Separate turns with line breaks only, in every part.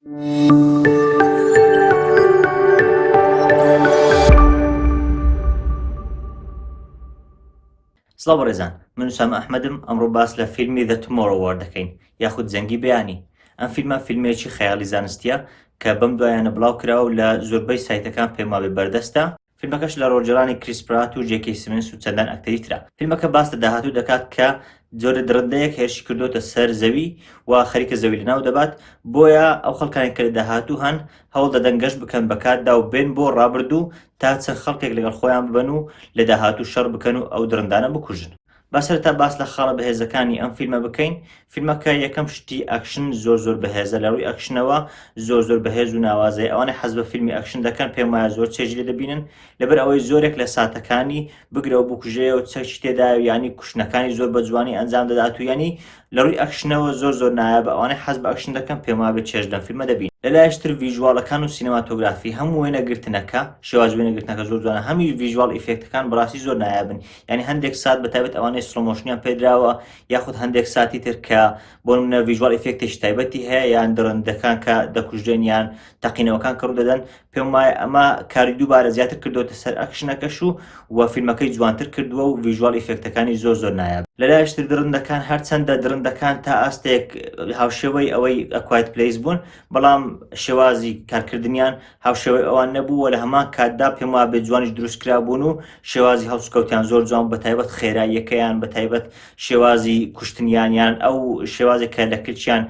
سڵاو ڕێزان، من وسام ئەحمەدم. ئەمڕۆ باس لە فیلمی The Tomorrow دەکەین یاخود جەنگی بەیانی. ئەم فیلمە فیلمێکی خەیاڵی زانستیە کە بەم دوایانە بڵاو کراوە و لە زۆربەی سایتەکان پێما بێ بەردەستە. فیلمەکەش لە ڕۆژێڕانی کریس پرات و جێکی سمنس و چەندان ئەکتەری ترە. فیلمەکە باس لە داهاتوو دەکات کە جۆرە درندەیەک هێرشی کردوتە سەر زەوی و خەریکە زەوی لەناو دەبات، بۆیە ئەو خەڵکانی کە لە داهاتوو هەن هەوڵ دەدەن گەشت بکەن بەکاتدا و بێن بۆ ڕابردوو تا چەند خەڵکێک لەگەڵ خۆیان ببەن و لە داهاتوو شەڕ بکەن و ئەو درندانە بکوژن. باسەرەتا باس لە خاڵە بەهێزەکانی ئەم فیلمە بکەین. فیلمەکە یەکەم شتی ئەکشن زۆر بەهێزە، لە ڕووی ئەکشنەوە زۆر بەهێز و ناوازەیە. ئەوانەی حەز بە فیلمی ئەکشن دەکەن پێم وایە زۆر چێژی لێ دەبینن، لەبەر ئەوەی زۆرێک لە ساتەکانی بگرەوە بکوژەیە و چەکی تێدا و ینی کوشتنەکانی زۆر بە جوانی ئەنجام دەدات و ینی لە ڕووی ئەکشنەوە زۆر نایابە. ئەوانەی حەز بە ئەکشن دەکەن پێم وایە چێژ لەم فیلمە دەبین. لەلایەشتر ڤیژواڵەکان و سینەماتۆگرافی هەموو وێنەگرتنەکە، شێواز وێنەگرتنەکە زۆر جوانە، هەمی ڤیژواڵ ئیفێکتەکان بەڕاستی زۆر نایابن. ینی هەندێک سات بەتایبەت ئەوانەی سلۆمۆشنیان پێدراوە یاخود هەندێک ساتی تر کە بۆ نمونە ڤیژواڵ ئیفێکتێکی تایبەتی هەیە یان درندەکان کە دەکوژێن یان تەقینەوەکان کە ڕوودەدەن، پێم وایە ئەمە کاری دووبارە زیاتر کردوتە سەر ئەکشنەکەش و فیلمەکەی جوانتر کردووە و ڤیژواڵ ئیفێکتەکانی زۆر نایاب. لەلایەشتر درندەکان هەرچەندە درندەکان تا ئاستێک هاوشێوەی ئەوەی ئەکوایت پلەیس بوون، بەڵام شێوازی کارکردنیان هاوشێوەی ئەوان نەبوو و لە هەمان کاتدا پێم وایە بێ جوانیش دروستکرا بوون و شێوازی هەڵسوکەوتیان زۆر جوان، بەتایبەت خێراییەکەیان، بەتایبەت شێوازی کوشتنیانیان ئەو شێوازێک کە لە کلچیان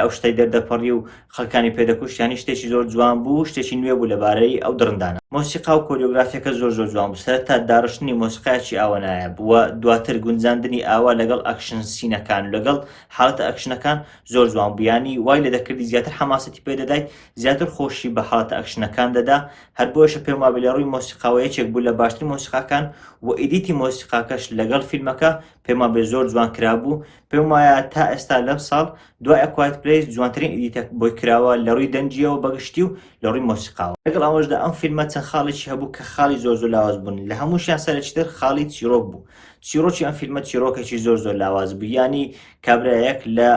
ئەو شتەی دەردەپەڕی و خەڵکانی پێدەکوشتیانی شتێکی زۆر جوان بوو، شتێکی نوێ بوو لەبارەی ئەو درندانە. مۆسیقا و کۆریۆگرافیەکە زۆر جوان بوو. سەرەتا داڕشتنی مۆسیقایەکی ئاوە نایە بووە، دواتر گونجاندنی ئاوا لەگەڵ ئەکشن سینەکان و لەگەڵ حاڵەتە ئەکشنەکان زۆر جوان بوو. ینی وای لێ دەکردی زیاتر حەماسەتی پێدەدایت، زیاتر خۆشی بە حاڵەتە ئەکشنەکان دەدا. هەر بۆیەشە پێم وابێ لە ڕووی مۆسیقاوە یەکێک بوو لە باشترین مۆسیقاکان و ئیدیتی مۆسیقاکەش لەگەڵ فیلمەکە پێم وابێ زۆر جوان کرابوو. پێم وایە تا ئێستا لەم ساڵ دوای ئەکوایت پلەیس جوانترین ئیدیتە بۆی کراوە لە ڕووی دەنجیەوە بەگشتی و لە ڕووی مۆسیقاوە. لەگەڵ ئەوەشدا ئەم فیلمە چەند خاڵێکی هەبوو کە خاڵی زۆر لاواز بوون. لە هەمووشیان سەرەکیتر خاڵی چیرۆک بوو. چیرۆکی ئەم فیلمە چیرۆکێکی زۆر لاواز بوو. ینی کابرایەک لە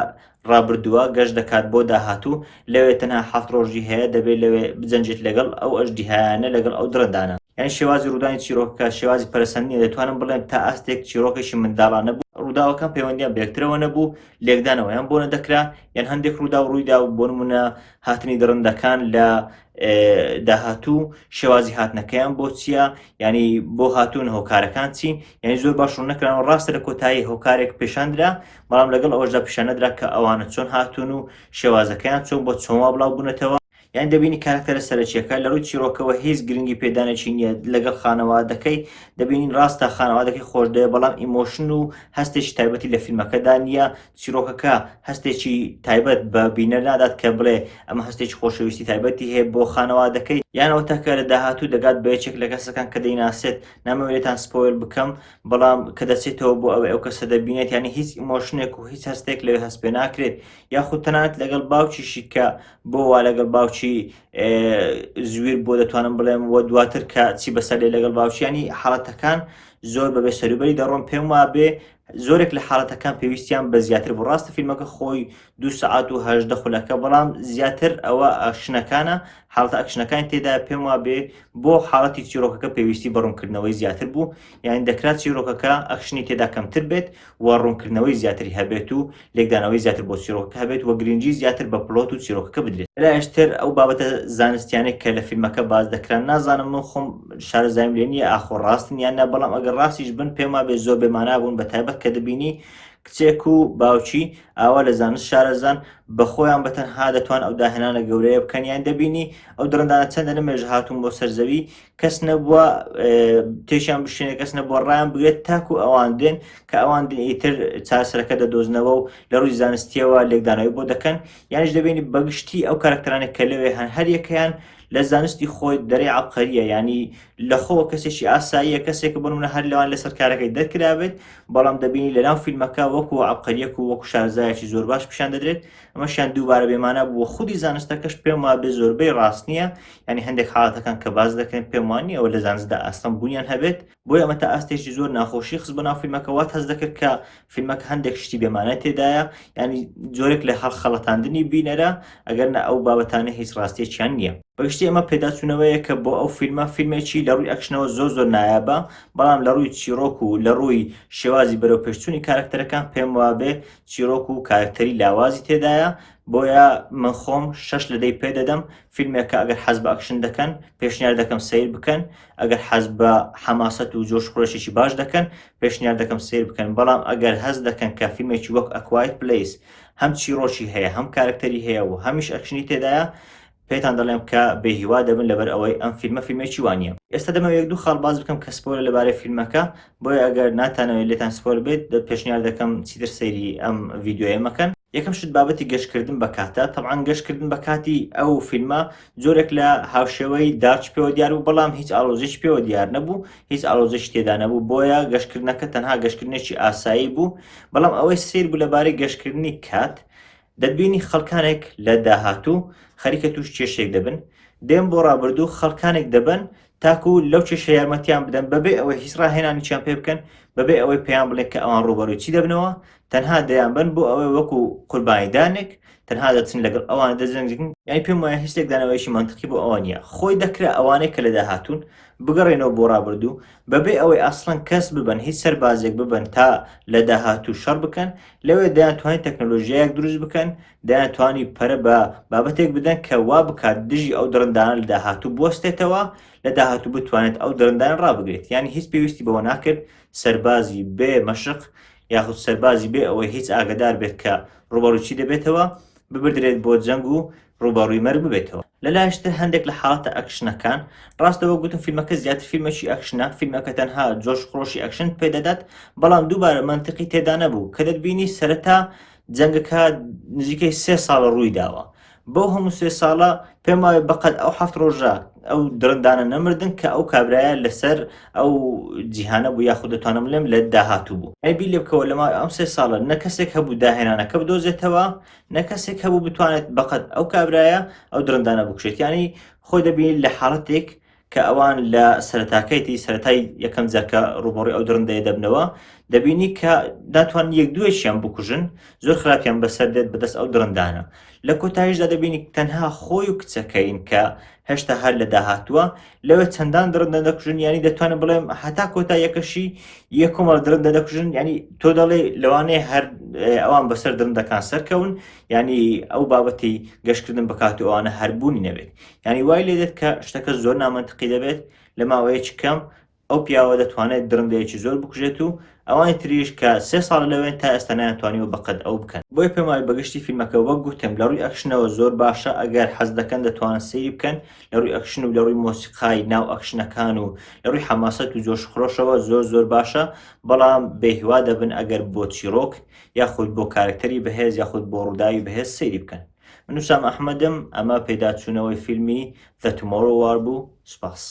ڕابردووە گەشت دەکات بۆ داهاتوو، لەوێ تەنها 7 ڕۆژی هەیە، دەبێت لەوێ بجەنجێت لەگەڵ ئەو ئەژدیهایانە لەگەڵ ئەو درەندانە. یعنی شێوازی ڕوودانی چیرۆکەکە شێوازی پەرسەندنیە، دەتوانم بڵێم تا ئاستێک چیرۆکێکی منداڵانە بوو. ڕووداوەکان پەیوەندیان بەیەکترەوە نەبوو، لێکدانەوە یان بۆ نەدەکرا، یان هەندێک ڕوودا و ڕوویدا و بۆ نمونە هاتنی درندەکان لە داهاتوو شێوازی هاتنەکەیان بۆ چییە، ینی بۆ هاتوون هۆکارەکان چین، یعنی زۆر باش ڕوون نەکرانەوە. ڕاستە لە کۆتایی هۆکارێک پیشاندرا، بەڵام لەگەڵ ئەوەشدا پیشانەدرا کە ئەوانە چۆن هاتوون و شێوازەکەیان چۆن بۆ چۆنوا بڵاو بوونەتەوە. یان دەبینی کارکتەرە سەرەکیەکە لە ڕووی چیرۆکەوە هیچ گرنگی پێدانێکی نییە. لەگەڵ خانەوادەکەی دەبینین ڕاستە خانەوادەکەی خۆش دەیە، بەڵام ئیمۆشن و هەستێکی تایبەتی لە فیلمەکەدا نییە. چیرۆکەکە هەستێکی تایبەت بە بینەر نادات کە بڵێ ئەمە هەستێکی خۆشەویستی تایبەتی هەیە بۆ خانەوادەکەی، یانەوە تاکە لە داهاتوو دەگات بە یەکێک لە کەسەکان کە دەیناسێت. نامەوێتان سپۆیل بکەم، بەڵام کە دەچێتەوە بۆ ئەوەی ئەو کەسە دەبینێت، ینی هیچ ئیمۆشنێک و هیچ هەستێک لەوێ هەست پێ ناکرێت. یاخود تەنانەت لەگەڵ باوکیشی کە بۆ وا لەگەڵ باوکی زویر بۆ دەتوانم بڵێم وە دواتر کە چی بەسەر لێ لەگەڵ باوچیانی حاڵەتەکان زۆر بەبێ سەروبەری دەڕۆن. پێم وابێ زۆرێک لە حاڵەتەکان پێویستیان بە زیاتر بوو. ڕاستە فیلمەکە خۆی 2 سەعات و 18 خولەکە، بەڵام زیاتر ئەوە ئەکشنەکانە، حاڵەتە ئەکشنەکان تێدا پێم وابێ بۆ حاڵەتی چیرۆکەکە پێویستی بە ڕوونکردنەوەی زیاتر بوو. یان دەکرات چیرۆکەکە ئەکشنی تێدا کەمتر بێت و ڕوونکردنەوەی زیاتری هەبێت و لێکدانەوەی زیاتر بۆ چیرۆکەکە هەبێت و گرنگی زیاتر بە پلۆت و چیرۆکەکە بدرێت. لەلایەشتر ئەو بابەتە زانستیانێک کە لە فیلمەکە باز دەکران، نازانم من خۆم شارەزایم لێ نییە ئاخۆ ڕاستن یان نە، بەڵام ئەگەر ڕاستیش بن پێم وابێ زۆر بێمانا بوون، بەتایبەت کە دەبینی کچێک و باوکی ئاوا لە زانست شارەزان بە خۆیان بەتەنها دەتوان ئەو داهێنانە گەورەیە بکەن. یان دەبینی ئەو درەندانە چەندە لەمێژ هاتوون بۆ سەرزەوی، کەس نەبووە تێشیان بشێنێ، کەس نەبووە ڕایان بگرێت، تاکو ئەوان دێن کە ئەوان ئیتر چارەسەرەکە دەدۆزنەوە و لە ڕووی زانستیەوە لێکدانەوەی بۆ دەکەن. یانیش دەبینی بەگشتی ئەو کارکتەرانێک کە لەوێ هەن هەر یەکەیان لە زانستی خۆی دەرەی عەبقەریە، ینی لە خۆوە کەسێکی ئاساییە، کەسێک بۆ نمونە هەر لەوان لەسەر کارەکەی دەرکرابێت، بەڵام دەبینی لەناو فیلمەکە وەکو عەبقەریەک و وەکو شارەزایەکی زۆر باش پیشان دەدرێت. ئەمەشیان دووبارە بێمانە بووە خودی زانستەکەش پێم وا بێ زۆربەی ڕاست نییە، ینی هەندێک حاڵەتەکان کە باز دەکەن پێم وانی ئەوە لە زانستدا ئاستەم بوونیان هەبێت، بۆیە ئەمە تا ئاستێکی زۆر ناخۆشی خست بە ناو فیلمەکە، وات هەز دەکرد کە فیلمەکە هەندێک شتی بێمانە تێدایە، ینی جۆرێک لە هەڵخەڵەتاندنی بینەرە ئەگەر نە ئەو بابەتانە هیچ ڕاستیەکیان نییە. بەگشتی ئەمە پێداچوونەوەیە کە بۆ ئەو فیلمێکی لە ڕووی ئەکشنەوە زۆر نایابە، بەڵام لە ڕووی چیرۆک و لە ڕووی شێوازی بەرەو پێشچوونی کارکتەرەکان پێم وابێ چیرۆک و کارکتەری لاوازی تێدایە، بۆیە من خۆم 6 لە 10 پێدەدەم. فیلمێکە ئەگەر حەز بە ئەکشن دەکەن پێشنیار دەکەم سیر بکەن، ئەگەر حەز بە حەماسەت و جۆشخۆشێکی باش دەکەن پێشنیار دەکەم سیر بکەن، بەڵام ئەگەر هەز دەکەن کە فیلمێکی وەک A Quiet Place هەم چیرۆکی هەیە هەم کارکتەری هەیە و هەمیش ئەکشنی تێدایە، پێتان دەڵێم کە بێهیوا دەبن لەبەر ئەوەی ئەم فیلمێکی وانە. ئێستا دەمەوێت یەک دوو خاڵ باز بکەم کە سپۆیلەر لەبارەی فیلمەکە، بۆیە ئەگەر ناتانەوێت لێتان سپۆیلەر بێت پێشنیار دەکەم چیتر سەیری ئەم ڤیدیۆیە مەکەن. یەکەم شت بابەتی گەشتکردن بە کاتە. تەبعاً گەشتکردن بە کاتی ئەو فیلمە جۆرێک لە هاوشێوەی دارچ پێوە دیار بوو، بەڵام هیچ ئاڵۆزێکی پێوە دیار نەبوو، هیچ ئاڵۆزێکی تێدا نەبوو، بۆیە گەشتکردنەکە تەنها گەشتکردنێکی ئاسایی بوو. بەڵام ئەوەی سیر بوو لەبارەی گەشتکردنی کات، دەتبینی خەڵکانێک لە داهاتوو خەریکە توش کێشێک دەبن، دێن بۆ ڕابردوو خەڵکانێک دەبن تاکو لەو کێشە یارمەتیان بدەن بەبێ ئەوەی هیچ ڕاهێنانیان پێ بکەن، بەبێ ئەوەی پێیان بڵێن کە ئەوان ڕوبەڕووی چی دەبنەوە، تەنها دەیان بن بۆ ئەوەی وەکو قوربانیدانێک تەنها دەچن لەگەڵ ئەوانە دەجەنگن. یعنی پێم وایە هیچ دانەوەیەکی منتقی بۆ ئەوە نییە. خۆی دەکرا ئەوانەی کە لە داهاتوون بگەڕێنەوە بۆ ڕابردوو بەبێ ئەوەی ئەسڵەن کەس ببن، هیچ سەربازێک ببن تا لە داهاتوو شەڕ بکەن، لەوێ دەیانتوانین تەکنۆلۆژیایەک دروست بکەن، دەیانتوانی پەرە بە بابەتێک بدەن کە وا بکات دژی ئەو دڕندانە لە داهاتوو بوەستێتەوە، لە داهاتوو بتوانێت ئەو دڕندان ڕابگرێت. یعنی هیچ پێویستی بەوە ناکرد سەربازی بێ مەشق یاخود سەربازی بێ ئەوەی هیچ ئاگدار بێت کە ڕوبەڕووی دەبێتەوە ببدرێت بۆ جەنگ و ڕوبەڕووی مەرگ ببێتەوە. لەلایەشتر هەندێک لە حاڵەتە ئەکشنەکان ڕاستەوە گوتم فیلمەکە زیاتر فیلمێکی ئەکشنە، فیلمەکە تەنها جۆش خۆشی ئەکشن پێدەدات، بەڵام دووبارە منتقی تێدا نەبوو کە دەتبینی سەرەتا جەنگەکە نزیکەی 3 ساڵە ڕووی داوە. بەو هەموو 3 ساڵە پێم وایە بەقەت ئەو 7 ڕۆژە ئەو درندانە نەمردن کە ئەو کابرایە لەسەر ئەو جیهانە بوو، یاخود دەتوانم لێم لە داهاتوو بوو. ئەیبی لێ بکەوە لەمای ئەم 3 ساڵە نە کەسێک هەبوو داهێنانەکە بدۆزێتەوە، نە کەسێک هەبوو بتوانێت بەقەت ئەو کابرایە ئەو درندانە بکوشێت. ینی خۆی دەبین لە حاڵەتێک کە ئەوان لە سەرەتای یەکەم جارکە ڕوبەڕووی ئەو درندەیە دەبنەوە، دەبینی کە ناتوان یەک دوێکیان بکوژن، زۆر خراپیان بەسەر دێت بەدەست ئەو درندانە. لە کۆتاییشدا دەبینی تەنها خۆی و کچەکەین کە هێشتا هەر لە داهاتووە لەوێ چەندان درندە دەکوژن، ینی دەتوانم بڵێم هەتا کۆتاییەکەشی یەک کۆمەڵ درندە دەکوژن. ینی تۆ دەڵێ لەوانەیە هەر ئەوان بەسەر درندەکان سەرکەون، ینی ئەو بابەتی گەشتکردن بە کات و ئەوانە هەربوونی نەبێت. ینی وای لێ دێت کە شتەکە زۆر نامەنتقی دەبێت لە ماوەیەکی کەم ئەو پیاوە دەتوانێت درندەیەکی زۆر بکوژێت و ئەوانی تریش کە 3 ساڵ لەوێن تا ئێستا نایانتوانیوە بەقەد ئەو بکەن. بۆی پێم وایە بەگشتی فیلمەکە وەک گوتم لە ڕووی ئەکشنەوە زۆر باشە، ئەگەر حەز دەکەن دەتوانن سەیری بکەن لە ڕووی ئەکشن و لە ڕووی مۆسیقای ناو ئەکشنەکان و لە ڕووی حەماسەت و جۆشخڕۆشەوە زۆر باشە، بەڵام بێهیوا دەبن ئەگەر بۆ چیرۆک یاخود بۆ کارکتەری بەهێز یاخود بۆ ڕووداوی بەهێز سەیری بکەن. من وسام ئەحمەدم، ئەمە پێداچوونەوەی فیلمی The Tomorrow War بوو. سوپاس.